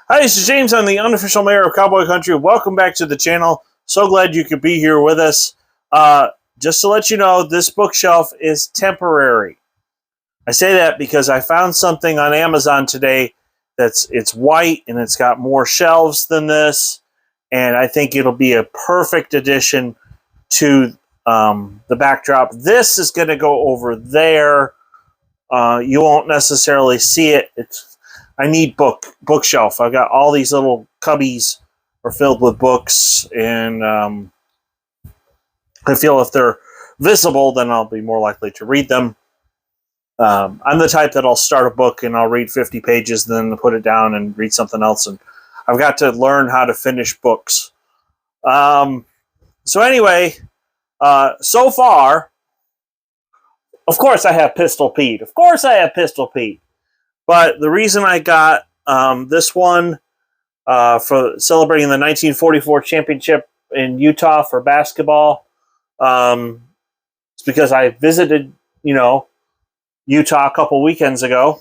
Hi, this is James. I'm the unofficial mayor of Cowboy Country. Welcome back to the channel. So glad you could be here with us. Just to let you know, this bookshelf is temporary. I say that because I found something on Amazon today it's white and it's got more shelves than this, and I think it'll be a perfect addition to the backdrop. This is going to go over there. You won't necessarily see it. I need bookshelf. I've got all these little cubbies are filled with books, and I feel if they're visible, then I'll be more likely to read them. I'm the type that I'll start a book and I'll read 50 pages, then put it down and read something else. And I've got to learn how to finish books. So anyway, so far, of course I have Pistol Pete. But the reason I got this one for celebrating the 1944 championship in Utah for basketball is because I visited, Utah a couple weekends ago.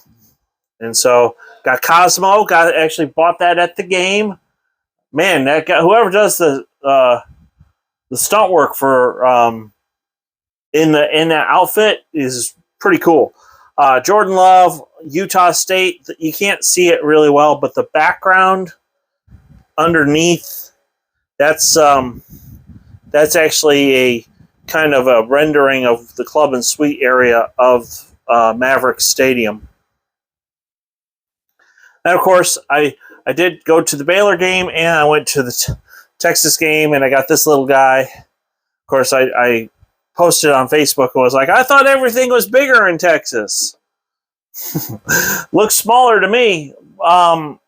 And so got Cosmo, actually bought that at the game. Man, that guy, whoever does the stunt work for in that outfit is pretty cool. Jordan Love, Utah State. You can't see it really well, but the background underneath, that's actually a kind of a rendering of the club and suite area of Maverick Stadium. And of course, I did go to the Baylor game and I went to the Texas game, and I got this little guy. Of course, I posted on Facebook and was like, I thought everything was bigger in Texas. Looks smaller to me. I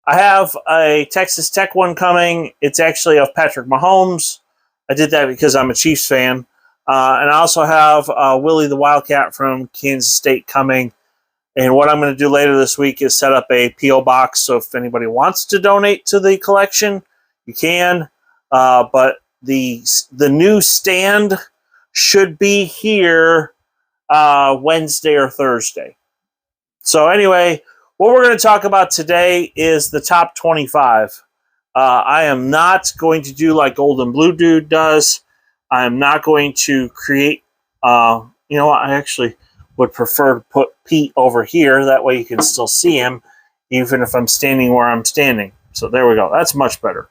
have a Texas Tech one coming. It's actually of Patrick Mahomes. I did that because I'm a Chiefs fan. And I also have Willie the Wildcat from Kansas State coming. And what I'm going to do later this week is set up a P.O. box. So if anybody wants to donate to the collection, you can. But the new stand should be here Wednesday or Thursday. So anyway, what we're going to talk about today is the top 25. I am not going to do like Golden Blue Dude does. I'm not going to create, I actually would prefer to put Pete over here. That way you can still see him, even if I'm standing where I'm standing. So there we go. That's much better.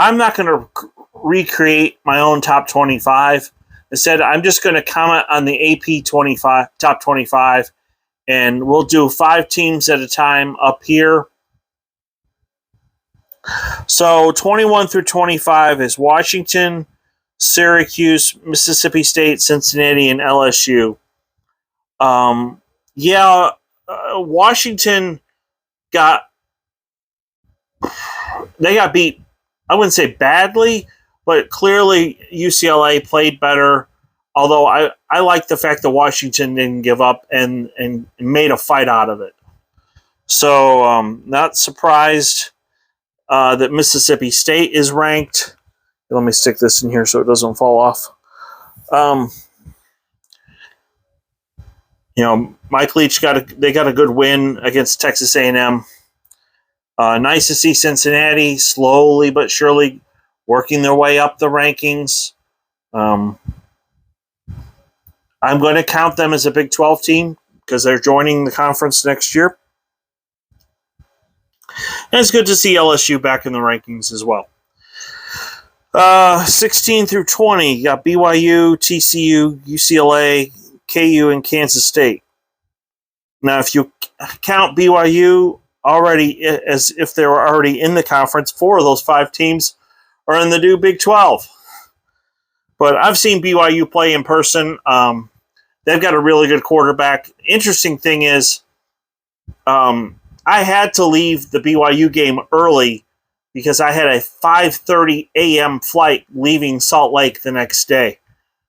I'm not going to recreate my own top 25. Instead, I'm just going to comment on the AP 25 top 25, and we'll do 5 teams at a time up here. So 21 through 25 is Washington, Syracuse, Mississippi State, Cincinnati, and LSU. Washington got beat. I wouldn't say badly, but clearly UCLA played better. Although I like the fact that Washington didn't give up and made a fight out of it. So not surprised that Mississippi State is ranked. Let me stick this in here so it doesn't fall off. Mike Leach got a good win against Texas A&M. Nice to see Cincinnati slowly but surely working their way up the rankings. I'm going to count them as a Big 12 team because they're joining the conference next year. And it's good to see LSU back in the rankings as well. 16 through 20, you got BYU, TCU, UCLA, KU, and Kansas State. Now, if you count BYU already as if they were already in the conference, 4 of those 5 teams are in the new Big 12. But I've seen BYU play in person. They've got a really good quarterback. Interesting thing is, I had to leave the BYU game early because I had a 5:30 a.m. flight leaving Salt Lake the next day.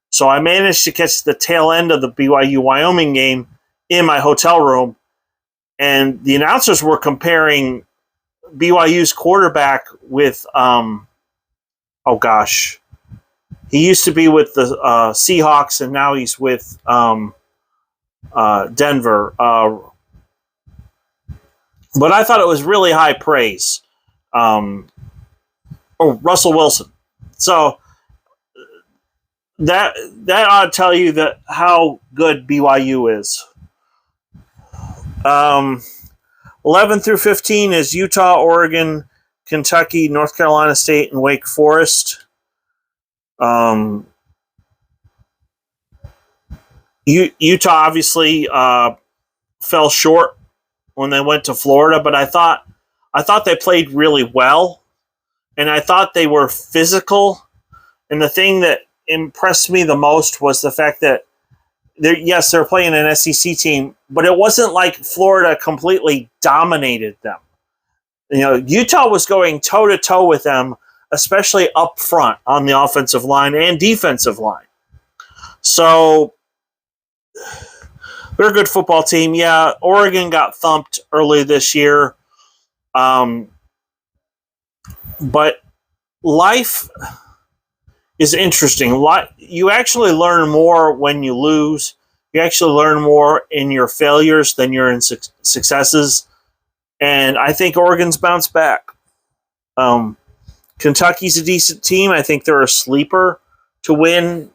So I managed to catch the tail end of the BYU-Wyoming game in my hotel room. And the announcers were comparing BYU's quarterback with, he used to be with the Seahawks, and now he's with Denver. but I thought it was really high praise. Russell Wilson. So that ought to tell you that how good BYU is. 11 through 15 is Utah, Oregon, Kentucky, North Carolina State, and Wake Forest. Utah obviously fell short when they went to Florida, but I thought they played really well, and I thought they were physical. And the thing that impressed me the most was the fact that they're playing an SEC team, but it wasn't like Florida completely dominated them. Utah was going toe-to-toe with them, especially up front on the offensive line and defensive line. So they're a good football team. Yeah, Oregon got thumped early this year. But life is interesting. You actually learn more when you lose. You actually learn more in your failures than you're in successes. And I think Oregon's bounced back. Kentucky's a decent team. I think they're a sleeper to win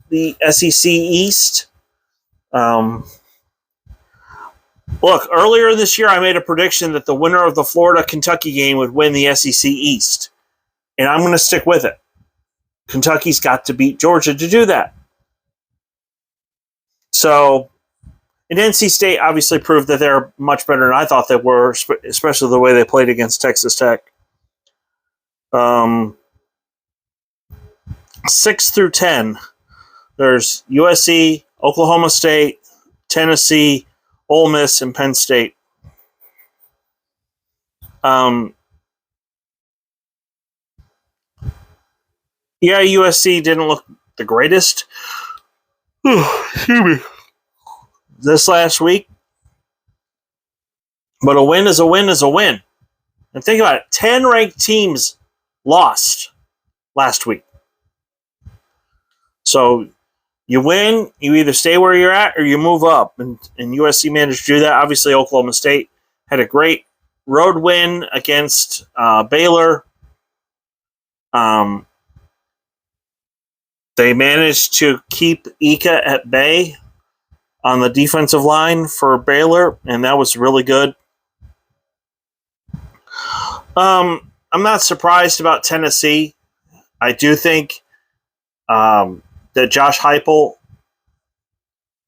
the SEC East. Look, earlier this year I made a prediction that the winner of the Florida-Kentucky game would win the SEC East. And I'm going to stick with it. Kentucky's got to beat Georgia to do that. So, and NC State obviously proved that they're much better than I thought they were, especially the way they played against Texas Tech. 6 through 10, there's USC, Oklahoma State, Tennessee, Ole Miss, and Penn State. Yeah, USC didn't look the greatest. Excuse me. This last week. But a win is a win is a win. And think about it. 10 ranked teams lost last week. So you win, you either stay where you're at or you move up. And USC managed to do that. Obviously, Oklahoma State had a great road win against Baylor. They managed to keep Ika at bay on the defensive line for Baylor, and that was really good. I'm not surprised about Tennessee. I do think that Josh Heupel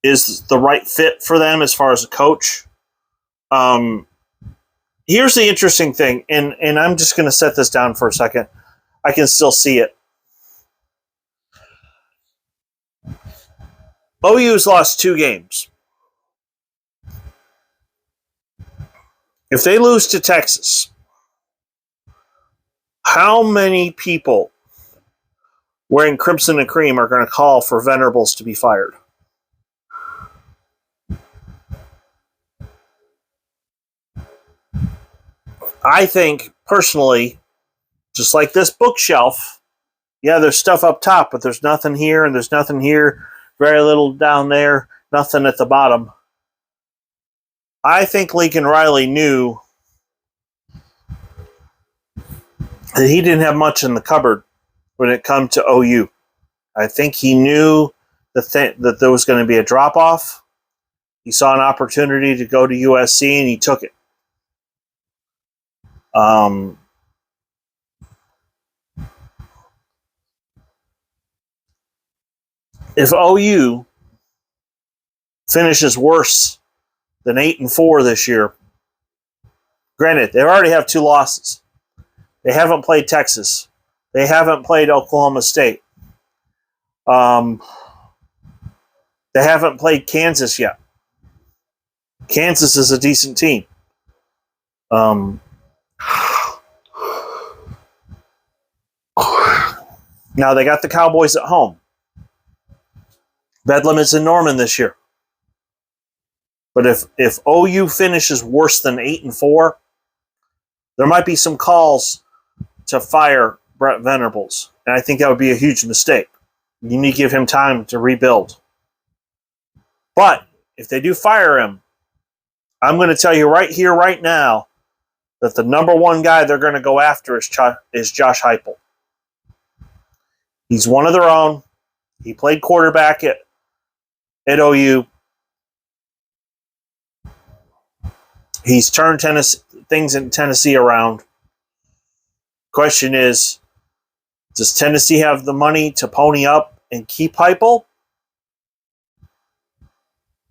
is the right fit for them as far as a coach. Here's the interesting thing, and I'm just going to set this down for a second. I can still see it. OU's lost 2 games. If they lose to Texas, how many people wearing crimson and cream are going to call for Venables to be fired? I think, personally, just like this bookshelf, yeah, there's stuff up top, but there's nothing here and there's nothing here. Very little down there, nothing at the bottom. I think Lincoln Riley knew that he didn't have much in the cupboard when it come to OU. I think he knew that there was going to be a drop-off. He saw an opportunity to go to USC, and he took it. If OU finishes worse than 8-4 this year, granted, they already have 2 losses. They haven't played Texas. They haven't played Oklahoma State. They haven't played Kansas yet. Kansas is a decent team. Now they got the Cowboys at home. Bedlam is in Norman this year. But if OU finishes worse than 8-4, there might be some calls to fire Brett Venables. And I think that would be a huge mistake. You need to give him time to rebuild. But if they do fire him, I'm going to tell you right here, right now, that the number one guy they're going to go after is Josh Heupel. He's one of their own. He played quarterback at OU. He's turned things in Tennessee around. Question is, does Tennessee have the money to pony up and keep Heupel?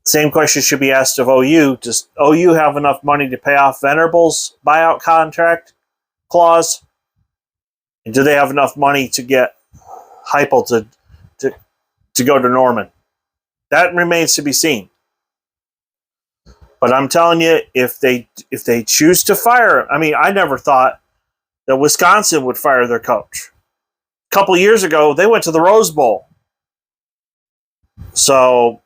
Same question should be asked of OU. Does OU have enough money to pay off Venables' buyout contract clause? And do they have enough money to get Heupel to go to Norman? That remains to be seen. But I'm telling you, if they choose to fire, I mean, I never thought that Wisconsin would fire their coach. A couple years ago, they went to the Rose Bowl. So,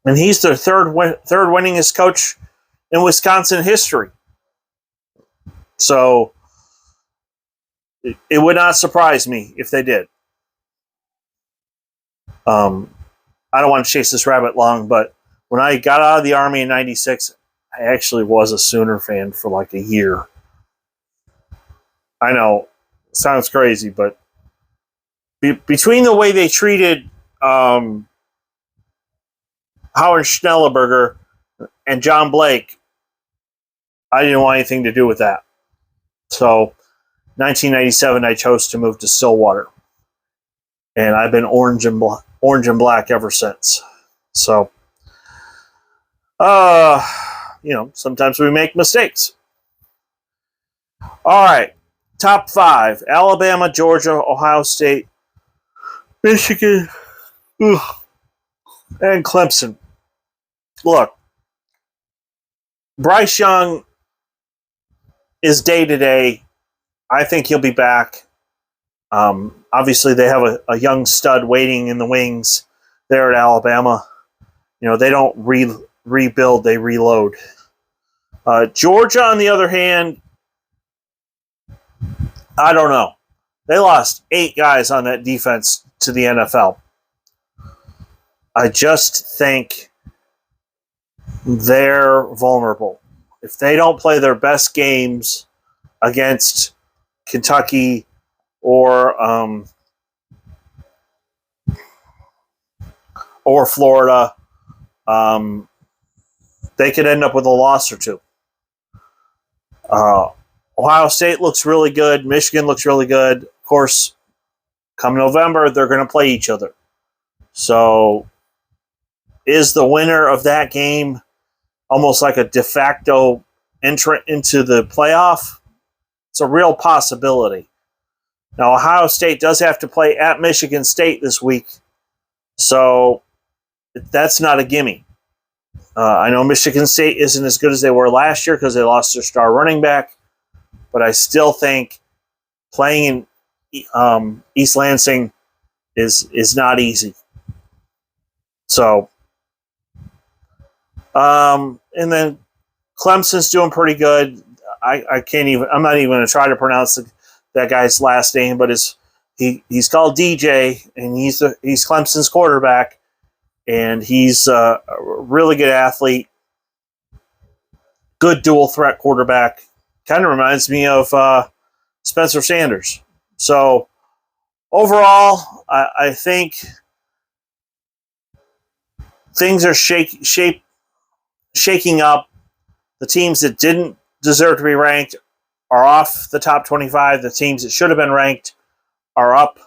and he's their third winningest coach in Wisconsin history. So, it would not surprise me if they did. I don't want to chase this rabbit long, but when I got out of the Army in '96, I actually was a Sooner fan for like a year. I know, it sounds crazy, but between the way they treated Howard Schnellenberger and John Blake, I didn't want anything to do with that. So, 1997, I chose to move to Stillwater, and I've been orange and black ever since. So, sometimes we make mistakes. All right, top 5: Alabama, Georgia, Ohio State, Michigan, and Clemson. Look, Bryce Young is day-to-day. I think he'll be back. Obviously, they have a young stud waiting in the wings there at Alabama. They don't rebuild, they reload. Georgia, on the other hand, I don't know. They lost 8 guys on that defense to the NFL. I just think they're vulnerable. If they don't play their best games against Kentucky or Florida, they could end up with a loss or two. Ohio State looks really good. Michigan looks really good. Of course, come November, they're going to play each other. So, is the winner of that game almost like a de facto entrant into the playoff? It's a real possibility. Now, Ohio State does have to play at Michigan State this week, so that's not a gimme. I know Michigan State isn't as good as they were last year because they lost their star running back, but I still think playing in East Lansing is not easy. So, and then Clemson's doing pretty good. I'm not even going to try to pronounce that guy's last name, but he's called DJ, and he's Clemson's quarterback, and he's a really good athlete, good dual threat quarterback. Kind of reminds me of Spencer Sanders. So overall, I think things are shaking up. The teams that didn't deserve to be ranked are off the top 25. The teams that should have been ranked are up.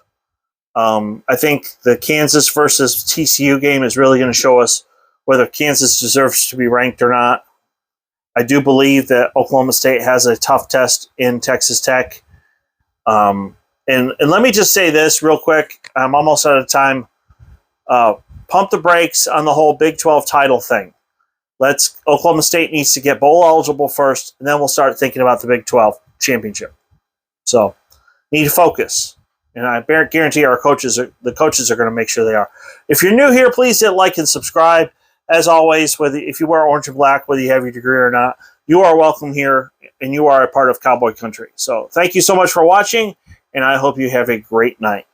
I think the Kansas versus TCU game is really going to show us whether Kansas deserves to be ranked or not. I do believe that Oklahoma State has a tough test in Texas Tech. And let me just say this real quick. I'm almost out of time. Pump the brakes on the whole Big 12 title thing. Oklahoma State needs to get bowl eligible first, and then we'll start thinking about the Big 12 championship. So, need to focus. And I guarantee the coaches are going to make sure they are. If you're new here, please hit like and subscribe. As always, if you wear orange and black, whether you have your degree or not, you are welcome here, and you are a part of Cowboy Country. So thank you so much for watching, and I hope you have a great night.